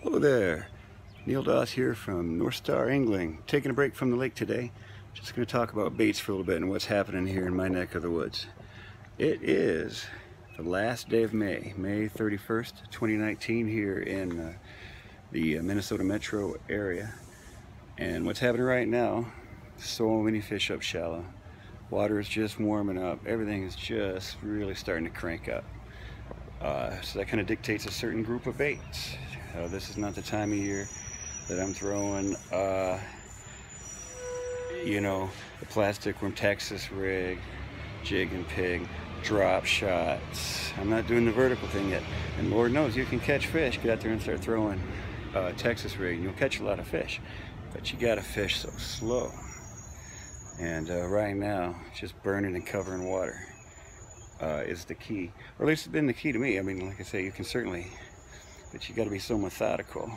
Hello there, Neil Doss here from Northstar Angling. Taking a break from the lake today. Just going to talk about baits for a little bit and what's happening here in my neck of the woods. It is the last day of May, May 31st, 2019 here in the Minnesota metro area. And what's happening right now, so many fish up shallow. Water is just warming up. Everything is just really starting to crank up. So that kind of dictates a certain group of baits. This is not the time of year that I'm throwing, you know, the plastic worm Texas rig, jig and pig, drop shots. I'm not doing the vertical thing yet. And Lord knows you can catch fish. Get out there and start throwing Texas rig and you'll catch a lot of fish. But you gotta fish so slow. And right now, just burning and covering water is the key. Or at least it's been the key to me. I mean, like I say, you can certainly, but you gotta be so methodical.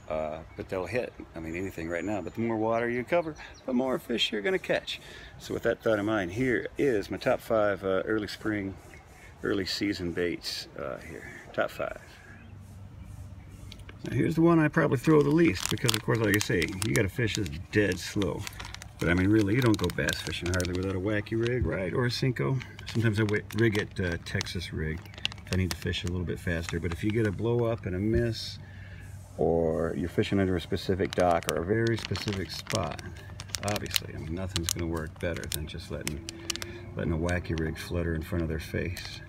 But they'll hit, I mean, anything right now. But the more water you cover, the more fish you're gonna catch. So with that thought in mind, here is my top 5 early spring, early season baits here. Top 5. Now here's the one I probably throw the least because, of course, like I say, you gotta fish this dead slow. But I mean, really, you don't go bass fishing hardly without a Wacky Rig, right? Or a Cinco. Sometimes I rig it Texas rig if I need to fish a little bit faster. But if you get a blow up and a miss, or you're fishing under a specific dock or a very specific spot, obviously, I mean, nothing's going to work better than just letting a Wacky Rig flutter in front of their face.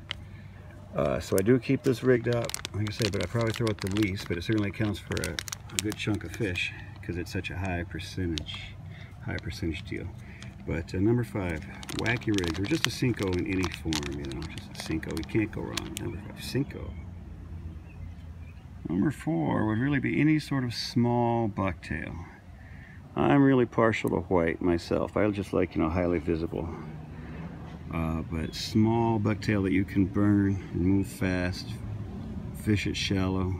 So I do keep this rigged up, like I say, but I probably throw it the least, but it certainly accounts for a good chunk of fish because it's such a high percentage deal. But number 5, Wacky Rig, or just a Cinco in any form, you know, just a Cinco. You can't go wrong. Number 5, Cinco. Number 4 would really be any sort of small bucktail. I'm really partial to white myself. I just like, you know, highly visible. But small bucktail that you can burn and move fast, fish it shallow,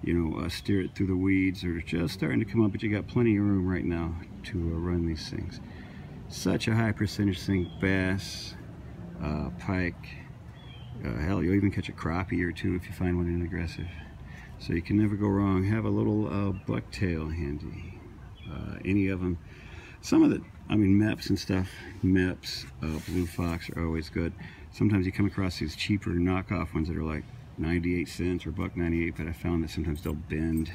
you know, steer it through the weeds, or just starting to come up, but you got plenty of room right now to run these things. Such a high percentage thing, bass, pike, hell, you'll even catch a crappie or two if you find one in aggressive. So you can never go wrong. Have a little bucktail handy. Any of them. Some of the, I mean, Mepps and stuff, Mepps, Blue Fox are always good. Sometimes you come across these cheaper knockoff ones that are like 98 cents or $1.98, but I found that sometimes they'll bend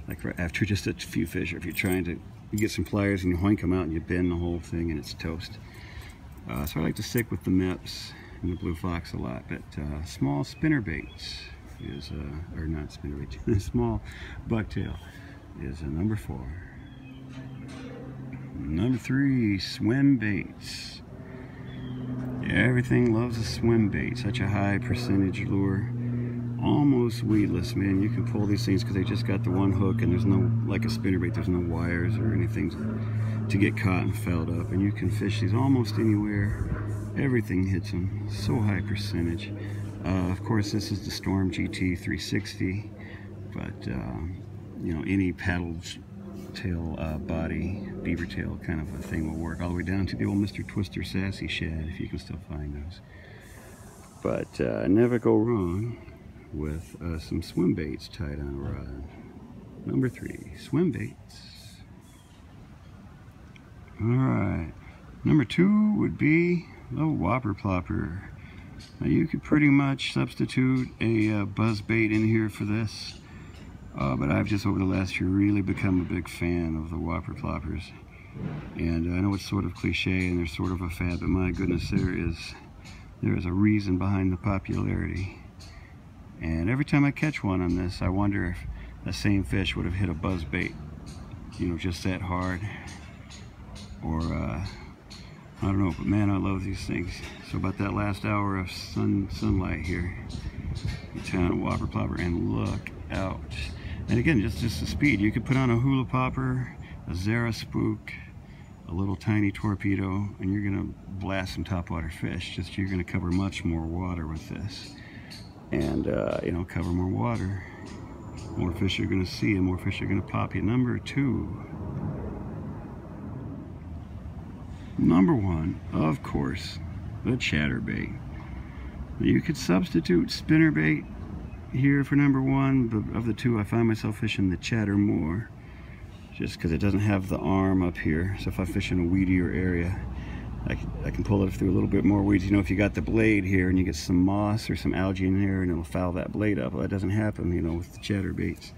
like right after just a few fish, or if you're trying to, you get some pliers and you hoink them out and you bend the whole thing and it's toast. So I like to stick with the Mepps and the Blue Fox a lot, but small spinner baits is, or not spinner bait, small bucktail is number 4. Number 3, swim baits. Yeah, everything loves a swim bait. Such a high percentage lure. Almost weedless, man. You can pull these things because they just got the one hook and there's no, like a spinnerbait, there's no wires or anything to get caught and fouled up. And you can fish these almost anywhere. Everything hits them. So high percentage. Of course, this is the Storm GT 360, but you know, any paddle tail body, beaver tail kind of a thing will work, all the way down to the old Mr. Twister Sassy Shad, if you can still find those. But never go wrong with some swim baits tied on a rod. Number 3, swim baits. Alright, number 2 would be the Whopper Plopper. Now you could pretty much substitute a buzz bait in here for this, but I've just over the last year really become a big fan of the Whopper Ploppers. And I know it's sort of cliche and there's sort of a fad, but my goodness, there is a reason behind the popularity. And every time I catch one on this, I wonder if that same fish would have hit a buzz bait, you know, just that hard, or I don't know, but man, I love these things. So about that last hour of sunlight here, you turn on a Whopper Plopper and look out. And again, just the speed. You could put on a Hula Popper, a Zara Spook, a little tiny torpedo, and you're gonna blast some topwater fish. Just you're gonna cover much more water with this, and you know, cover more water. More fish you're gonna see, and more fish are gonna pop you. Number 2. Number 1, of course, the Chatterbait. You could substitute spinnerbait here for number one, but of the two I find myself fishing the chatter more, just because it doesn't have the arm up here. So if I fish in a weedier area, I can pull it through a little bit more weeds. You know, if you got the blade here and you get some moss or some algae in there and it'll foul that blade up. Well, that doesn't happen, you know, with the chatterbaits.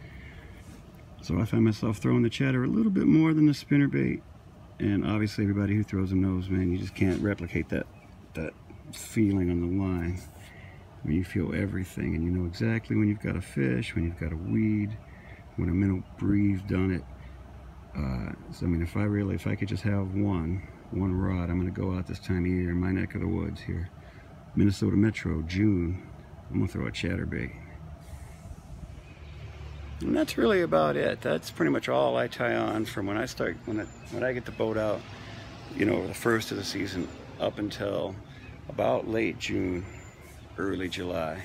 So I find myself throwing the chatter a little bit more than the spinnerbait. And obviously everybody who throws them knows, man, you just can't replicate that feeling on the line. I mean, you feel everything, and you know exactly when you've got a fish, when you've got a weed, when a minnow breathed on it. So I mean, if I could just have one rod, I'm going to go out this time of year in my neck of the woods here, Minnesota Metro, June. I'm going to throw a chatterbait. And that's really about it. That's pretty much all I tie on from when I get the boat out, you know, the first of the season up until about late June, early July,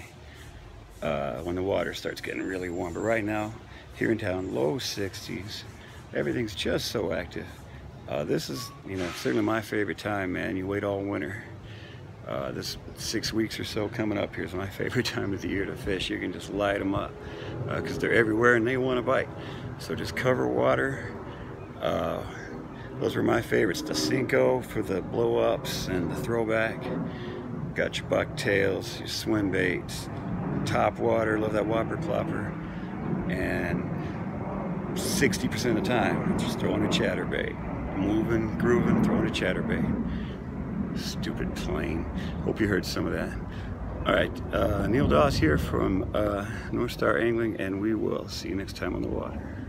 when the water starts getting really warm. But right now, here in town, low 60s. Everything's just so active. This is, you know, certainly my favorite time, man. You wait all winter. This 6 weeks or so coming up here is my favorite time of the year to fish. You can just light them up because they're everywhere and they want to bite. So just cover water. Those were my favorites. The Cinco for the blow-ups and the throwback. Got your bucktails, your swimbaits, top water. Love that Whopper Plopper. And 60% of the time, I'm just throwing a chatterbait. Moving, grooving, throwing a chatterbait. Stupid plane. Hope you heard some of that. Alright, Neil Doss here from Northstar Angling, and we will see you next time on the water.